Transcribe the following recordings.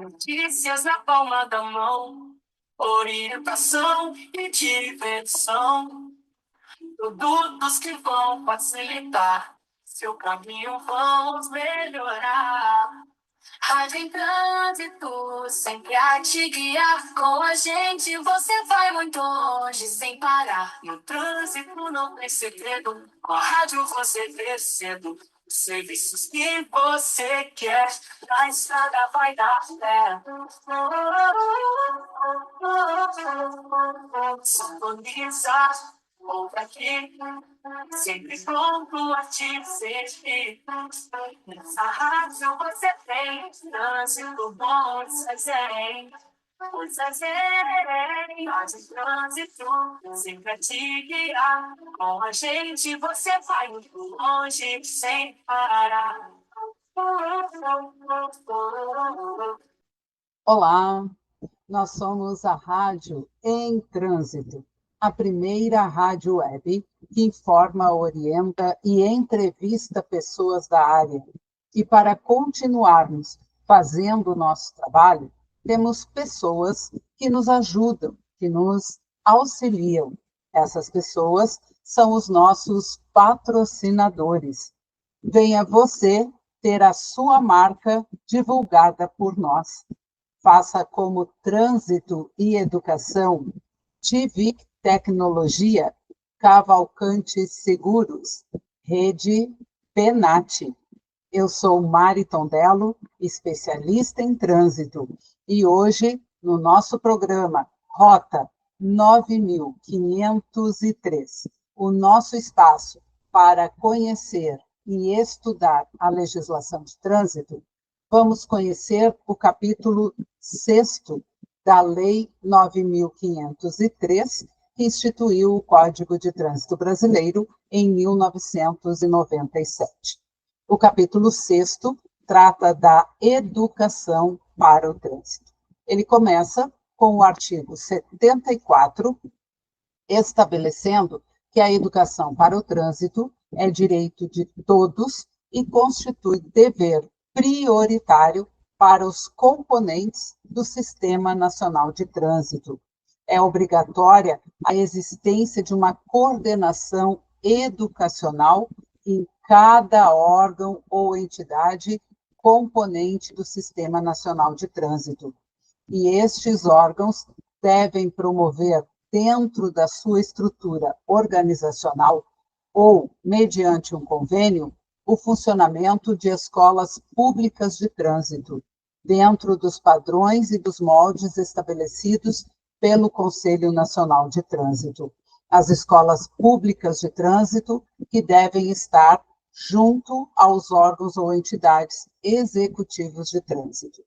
Notícias na palma da mão, orientação e diversão, produtos que vão facilitar seu caminho, vamos melhorar. Rádio em trânsito, sempre a te guiar. Com a gente você vai muito longe sem parar. No trânsito não tem segredo, com a rádio você vê cedo os serviços que você quer. Na estrada vai dar certo. Sintonizar, ouve aqui, sempre pronto a te servir. Nessa rádio você tem trânsito bom de fazer. Rádio Trânsito, sempre a te guiar. Com a gente você vai muito longe sem parar. Olá, nós somos a Rádio em Trânsito, a primeira rádio web que informa, orienta e entrevista pessoas da área. E para continuarmos fazendo o nosso trabalho, temos pessoas que nos ajudam, que nos auxiliam. Essas pessoas são os nossos patrocinadores. Venha você ter a sua marca divulgada por nós. Faça como Trânsito e Educação, TIVIC Tecnologia, Cavalcante Seguros, Rede Penat. Eu sou Mari Tondello, especialista em trânsito, e hoje, no nosso programa Rota 9503, o nosso espaço para conhecer e estudar a legislação de trânsito, vamos conhecer o capítulo 6º da Lei 9.503, que instituiu o Código de Trânsito Brasileiro em 1997. O capítulo 6º trata da educação para o trânsito. Ele começa com o artigo 74, estabelecendo que a educação para o trânsito é direito de todos e constitui dever prioritário para os componentes do Sistema Nacional de Trânsito. É obrigatória a existência de uma coordenação educacional em cada órgão ou entidade componente do Sistema Nacional de Trânsito. E estes órgãos devem promover, dentro da sua estrutura organizacional ou mediante um convênio, o funcionamento de escolas públicas de trânsito, dentro dos padrões e dos moldes estabelecidos pelo Conselho Nacional de Trânsito. As escolas públicas de trânsito que devem estar junto aos órgãos ou entidades executivos de trânsito.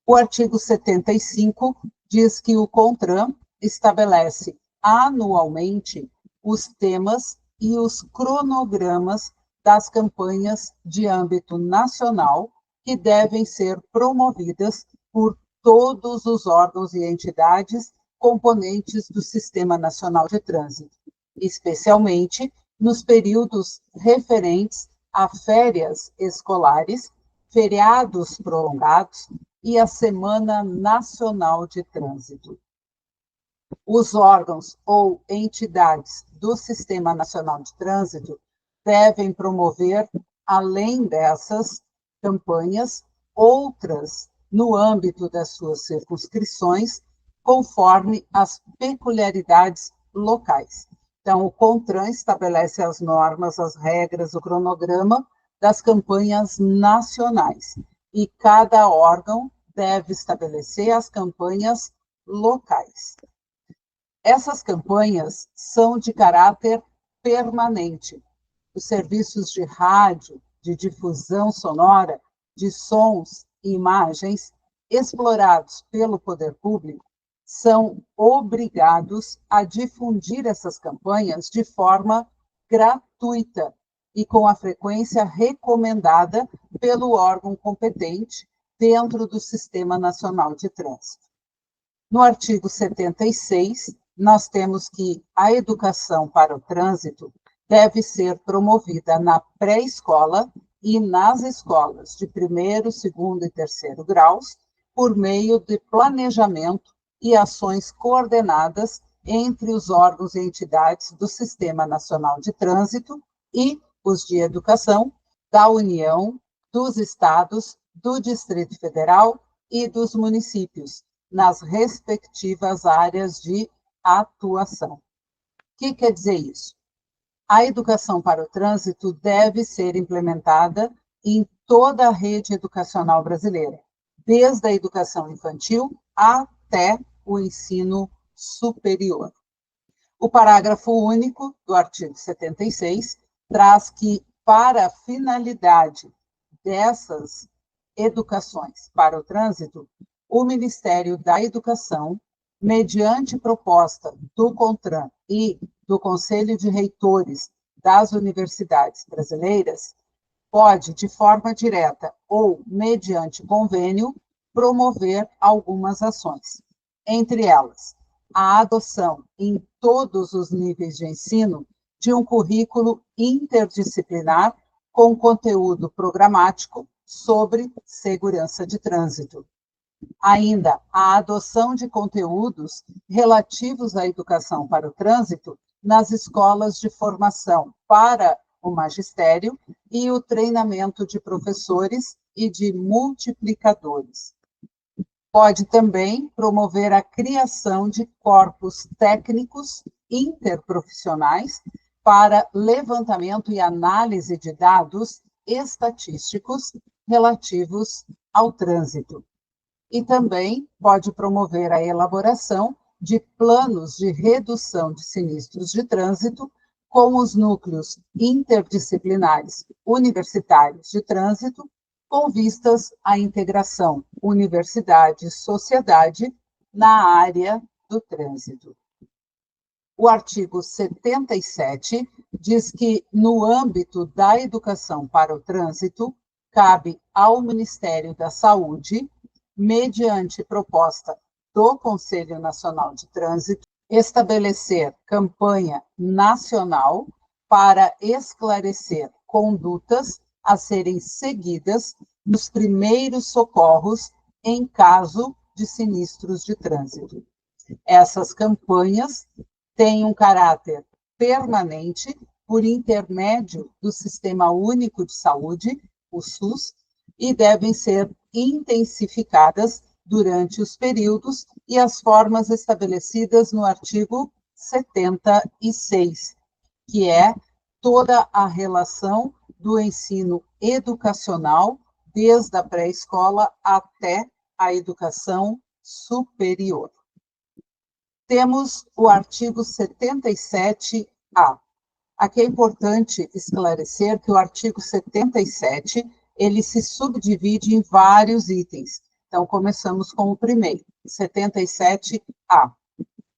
O artigo 75 diz que o CONTRAN estabelece anualmente os temas e os cronogramas das campanhas de âmbito nacional que devem ser promovidas por todos os órgãos e entidades componentes do Sistema Nacional de Trânsito, especialmente nos períodos referentes a férias escolares, feriados prolongados e a Semana Nacional de Trânsito. Os órgãos ou entidades do Sistema Nacional de Trânsito devem promover, além dessas campanhas, outras no âmbito das suas circunscrições, conforme as peculiaridades locais. Então, o CONTRAN estabelece as normas, as regras, o cronograma das campanhas nacionais, e cada órgão deve estabelecer as campanhas locais. Essas campanhas são de caráter permanente. Os serviços de rádio, de difusão sonora, de sons e imagens explorados pelo poder público são obrigados a difundir essas campanhas de forma gratuita e com a frequência recomendada pelo órgão competente dentro do Sistema Nacional de Trânsito. No artigo 76, nós temos que a educação para o trânsito deve ser promovida na pré-escola e nas escolas de primeiro, segundo e terceiro graus, por meio de planejamento e ações coordenadas entre os órgãos e entidades do Sistema Nacional de Trânsito e os de educação da União, dos estados, do Distrito Federal e dos municípios, nas respectivas áreas de atuação. O que quer dizer isso? A educação para o trânsito deve ser implementada em toda a rede educacional brasileira, desde a educação infantil até o ensino superior. O parágrafo único do artigo 76 traz que, para a finalidade dessas educações para o trânsito, o Ministério da Educação, mediante proposta do CONTRAN e do Conselho de Reitores das Universidades Brasileiras, pode, de forma direta ou mediante convênio, promover algumas ações. Entre elas, a adoção em todos os níveis de ensino de um currículo interdisciplinar com conteúdo programático sobre segurança de trânsito. Ainda, a adoção de conteúdos relativos à educação para o trânsito nas escolas de formação para o magistério e o treinamento de professores e de multiplicadores. Pode também promover a criação de corpos técnicos interprofissionais para levantamento e análise de dados estatísticos relativos ao trânsito. E também pode promover a elaboração de planos de redução de sinistros de trânsito com os núcleos interdisciplinares universitários de trânsito, com vistas à integração universidade-sociedade na área do trânsito. O artigo 77 diz que, no âmbito da educação para o trânsito, cabe ao Ministério da Saúde, mediante proposta do Conselho Nacional de Trânsito, estabelecer campanha nacional para esclarecer condutas a serem seguidas nos primeiros socorros em caso de sinistros de trânsito. Essas campanhas têm um caráter permanente por intermédio do Sistema Único de Saúde, o SUS, e devem ser intensificadas durante os períodos e as formas estabelecidas no artigo 76, que é toda a relação do ensino educacional, desde a pré-escola até a educação superior. Temos o artigo 77A. Aqui é importante esclarecer que o artigo 77, ele se subdivide em vários itens. Então, começamos com o primeiro, 77A.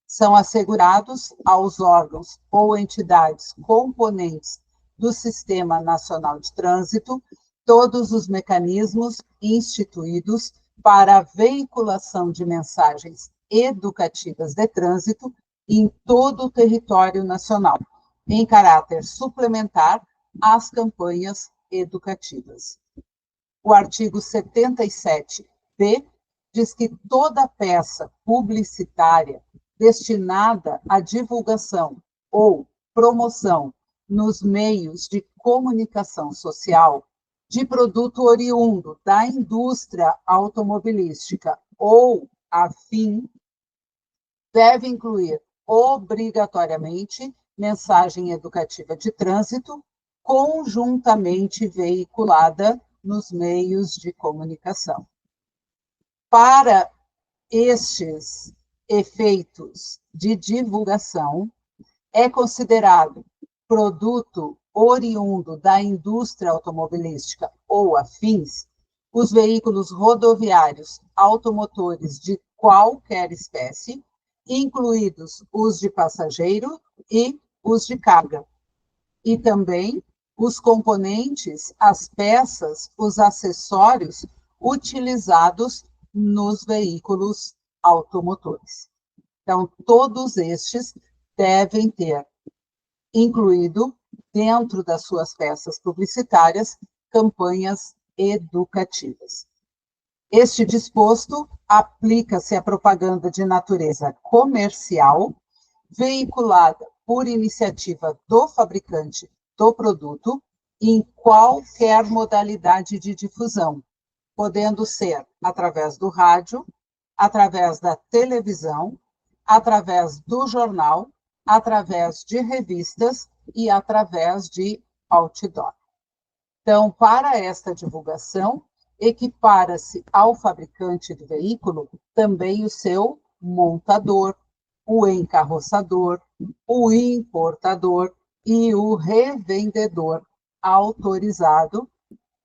São assegurados aos órgãos ou entidades componentes do Sistema Nacional de Trânsito todos os mecanismos instituídos para a veiculação de mensagens educativas de trânsito em todo o território nacional, em caráter suplementar às campanhas educativas. O artigo 77B diz que toda peça publicitária destinada à divulgação ou promoção nos meios de comunicação social de produto oriundo da indústria automobilística ou afim deve incluir obrigatoriamente mensagem educativa de trânsito conjuntamente veiculada nos meios de comunicação. Para estes efeitos de divulgação, é considerado produto oriundo da indústria automobilística ou afins os veículos rodoviários automotores de qualquer espécie, incluídos os de passageiro e os de carga, e também os componentes, as peças, os acessórios utilizados nos veículos automotores. Então, todos estes devem ter incluído, dentro das suas peças publicitárias, campanhas educativas. Este disposto aplica-se à propaganda de natureza comercial, veiculada por iniciativa do fabricante do produto, em qualquer modalidade de difusão, podendo ser através do rádio, através da televisão, através do jornal, através de revistas e através de outdoor. Então, para esta divulgação, equipara-se ao fabricante do veículo também o seu montador, o encarroçador, o importador e o revendedor autorizado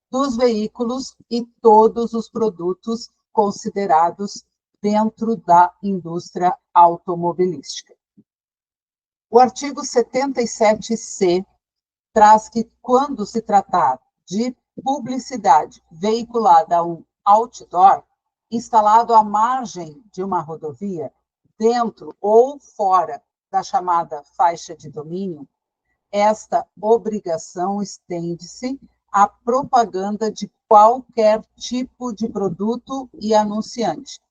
dos veículos e todos os produtos considerados dentro da indústria automobilística. O artigo 77C traz que, quando se tratar de publicidade veiculada a um outdoor, instalado à margem de uma rodovia, dentro ou fora da chamada faixa de domínio, esta obrigação estende-se à propaganda de qualquer tipo de produto e anunciante,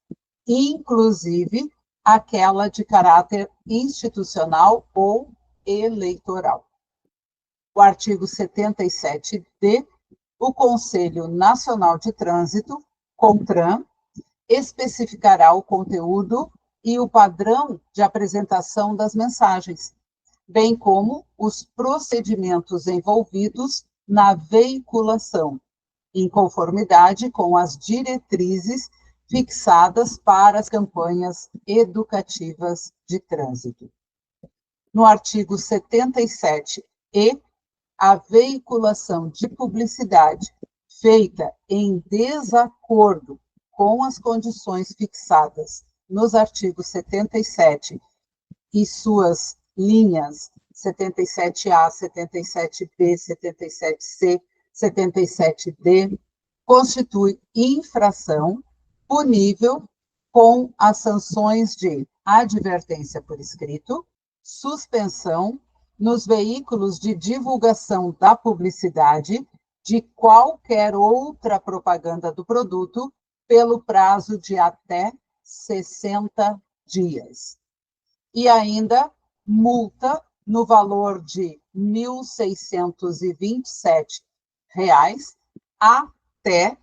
inclusive aquela de caráter institucional ou eleitoral. O artigo 77D, o Conselho Nacional de Trânsito, CONTRAN, especificará o conteúdo e o padrão de apresentação das mensagens, bem como os procedimentos envolvidos na veiculação, em conformidade com as diretrizes fixadas para as campanhas educativas de trânsito. No artigo 77E, a veiculação de publicidade feita em desacordo com as condições fixadas nos artigos 77 e suas linhas 77A, 77B, 77C, 77D, constitui infração punível com as sanções de advertência por escrito, suspensão nos veículos de divulgação da publicidade de qualquer outra propaganda do produto pelo prazo de até 60 dias. E ainda multa no valor de R$ 1.627 até R$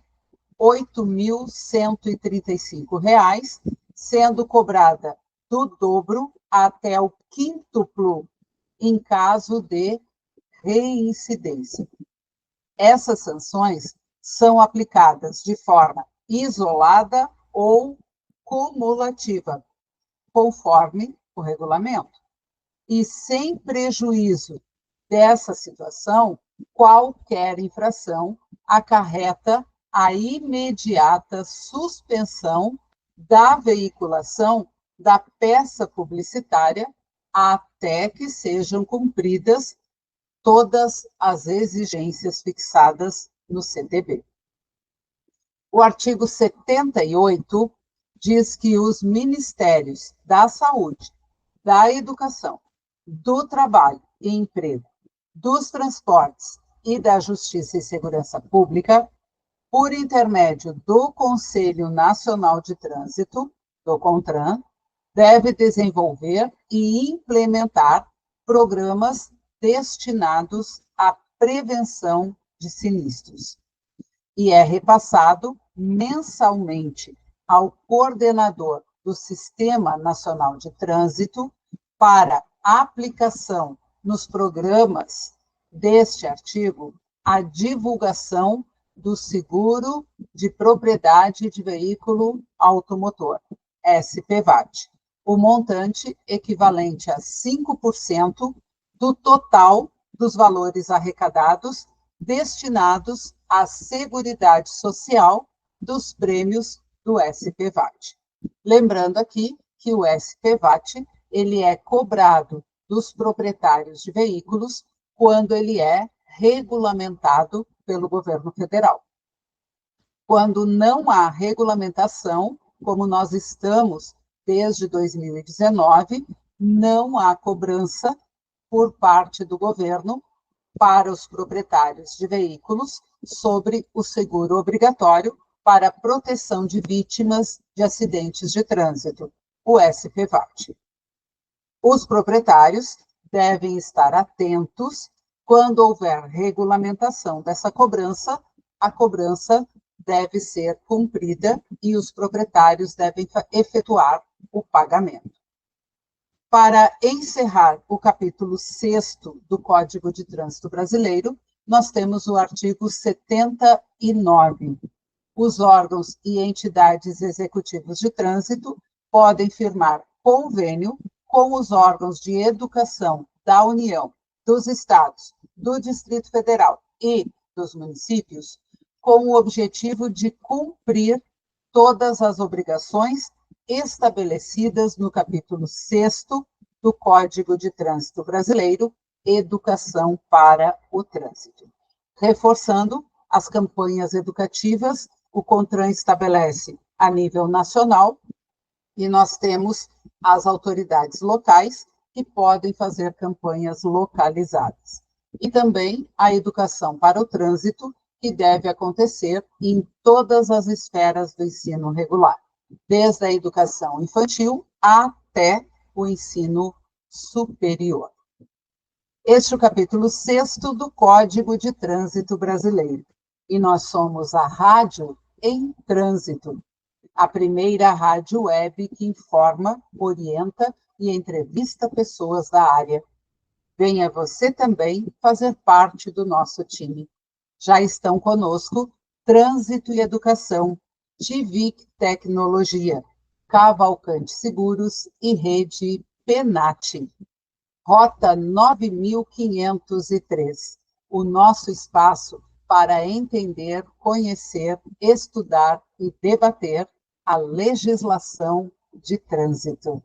8.135, sendo cobrada do dobro até o quíntuplo em caso de reincidência. Essas sanções são aplicadas de forma isolada ou cumulativa, conforme o regulamento. E sem prejuízo dessa situação, qualquer infração acarreta a imediata suspensão da veiculação da peça publicitária até que sejam cumpridas todas as exigências fixadas no CTB. O artigo 78 diz que os ministérios da Saúde, da Educação, do Trabalho e Emprego, dos Transportes e da Justiça e Segurança Pública, por intermédio do Conselho Nacional de Trânsito, do CONTRAN, deve desenvolver e implementar programas destinados à prevenção de sinistros. E é repassado mensalmente ao coordenador do Sistema Nacional de Trânsito para aplicação nos programas deste artigo a divulgação do seguro de propriedade de veículo automotor, SPVAT, o montante equivalente a 5% do total dos valores arrecadados destinados à Seguridade Social dos prêmios do SPVAT. Lembrando aqui que o SPVAT ele é cobrado dos proprietários de veículos quando ele é regulamentado pelo governo federal. Quando não há regulamentação, como nós estamos desde 2019, não há cobrança por parte do governo para os proprietários de veículos sobre o seguro obrigatório para a proteção de vítimas de acidentes de trânsito, o SPVAT. Os proprietários devem estar atentos quando houver regulamentação dessa cobrança, a cobrança deve ser cumprida e os proprietários devem efetuar o pagamento. Para encerrar o capítulo 6º do Código de Trânsito Brasileiro, nós temos o artigo 79. Os órgãos e entidades executivos de trânsito podem firmar convênio com os órgãos de educação da União, dos estados, do Distrito Federal e dos municípios, com o objetivo de cumprir todas as obrigações estabelecidas no capítulo 6º do Código de Trânsito Brasileiro, Educação para o Trânsito. Reforçando as campanhas educativas, o CONTRAN estabelece a nível nacional e nós temos as autoridades locais que podem fazer campanhas localizadas. E também a educação para o trânsito, que deve acontecer em todas as esferas do ensino regular, desde a educação infantil até o ensino superior. Este é o capítulo 6º do Código de Trânsito Brasileiro. E nós somos a Rádio em Trânsito, a primeira rádio web que informa, orienta e entrevista pessoas da área. Venha você também fazer parte do nosso time. Já estão conosco Trânsito e Educação, TIVIC Tecnologia, Cavalcante Seguros e Rede Penat. Rota 9503, o nosso espaço para entender, conhecer, estudar e debater a legislação de trânsito.